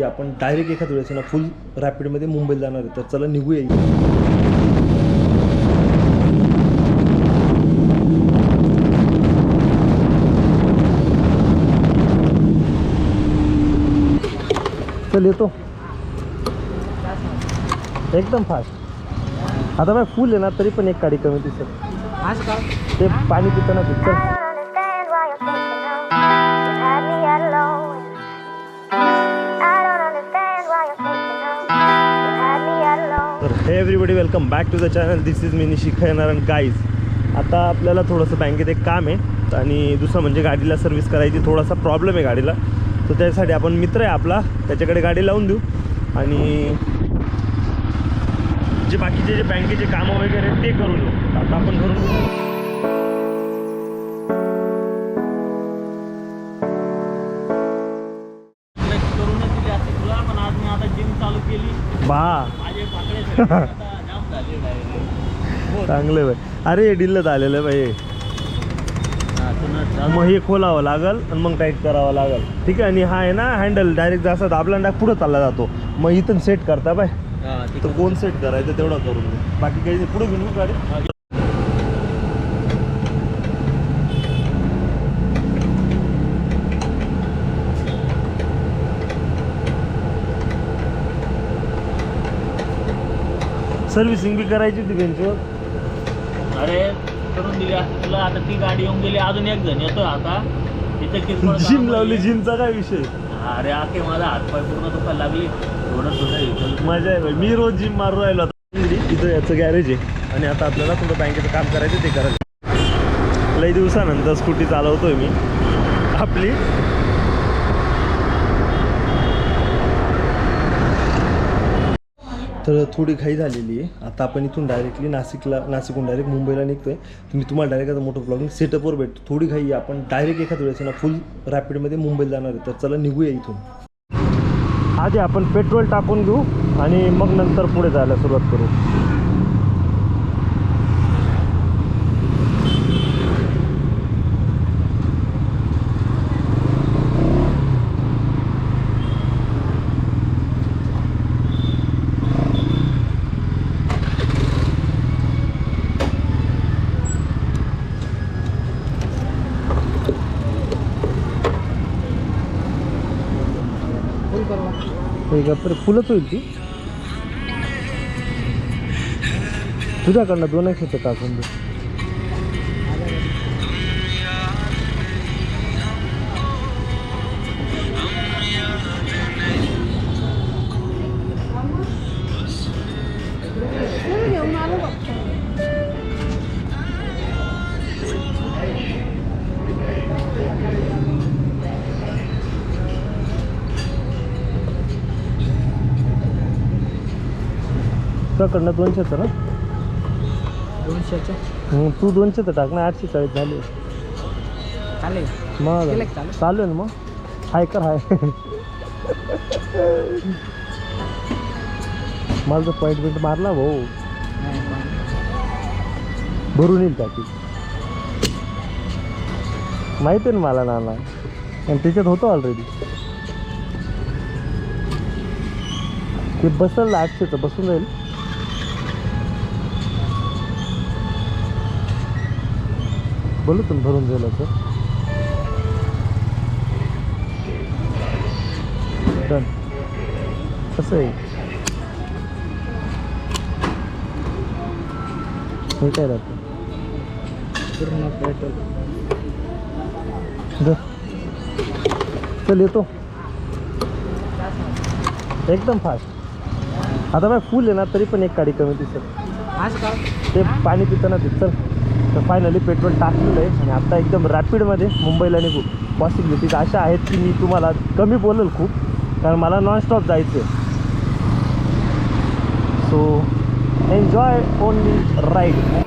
आपण डायरेक्ट एखाद वेळेस ना फुल रॅपिडमध्ये मुंबईला जाणार आहे, तर चला निघूया. चल येतो एकदम फास्ट. आता बाय फुल आहे ना तरी पण एक गाडी कमी दिसत. ते पाणी पिताना चल. तर हे everybody welcome back to the channel. This is me Nishik Khainar and guys. आता आपल्याला थोडंसं बँकेत एक काम आहे आणि दुसरं म्हणजे गाडीला सर्व्हिस करायची. थोडासा प्रॉब्लेम आहे गाडीला, तर त्यासाठी आपण मित्र आहे आपला, त्याच्याकडे गाडी लावून देऊ आणि जे बाकीचे जे बँकेचे कामं वगैरे ते करून घेऊ. आता आपण करून घेऊ. चांगले भाई. अरे डिल्लत आलेलं भाई. मग हे खोलावं लागल आणि मग टाईट करावं लागल. ठीक आहे. आणि हा आहे ना हँडल डायरेक्ट जसा दाबला ना पुढं चालला जातो. मग इथून सेट करता बाय, तर कोण सेट करायचं तेवढं करून दे. बाकी काही पुढे घेऊन गाडी. सर्व्हिसिंग बी करायची होती बेंचवर. अरे करून दिली तुला. आता ती गाडी येऊन गेली, अजून एक जण येतोय आता. जिम लावली. जिमचा काय विषय. अरे आखे माझा हातपाय पूर्ण दुखायला लागली. थोडं मजा आहे. मी रोज जिम मारून राहिलो. इथं याचं गॅरेज आहे आणि आता आपल्याला थोडं बँकेचं काम करायचं ते करायचं. लई दिवसानंतर स्कूटी चालवतोय मी आपली. तर थोडी घाई झालेली आहे. आता आपण इथून डायरेक्टली नाशिकहून डायरेक्ट मुंबईला निघतोय. तुम्हाला डायरेक्ट आता मोठं ब्लॉगिंग सेटअपवर भेटतो. थोडी घाई आहे. आपण डायरेक्ट एखाद वेळेस ना फुल रॅपिडमध्ये मुंबईला जाणार आहे, तर चला निघूया इथून. आधी आपण पेट्रोल टाकून घेऊ आणि मग नंतर पुढे जायला सुरुवात करू. तर फुलच होईल ती. तुझ्याकडनं 2 होतं टाकून दे. तुझ्याकडनं 200 ना. 200 तू 200 टाक ना. 840 झाले. मग चालू आहे ना. मग हाय कर हाय. माझं पॉईंट बिंट मारला भाऊ. भरून येईल त्याची माहिती आहे ना मला नाना. आणि त्याच्यात होतं ऑलरेडी. ते बसल 800चं बसून जाईल. बोलू तुम्ही भरून झालं तर डन. कसं आहे हे काय राहतं पूर्ण पेट्रोल. चल येतो एकदम फास्ट. आता बाय फुल आहे ना तरी पण एक गाडी कमी दिसत. ते पाणी पिताना दिसत. चल. तर फायनली पेट्रोल टाकलेलं आहे आणि आता एकदम रॅपिडमध्ये मुंबईला निघू. पॉसिबिलिटीज अशा आहेत की मी तुम्हाला कमी बोलेल खूप, कारण मला नॉनस्टॉप जायचं आहे. So enjoy only ride.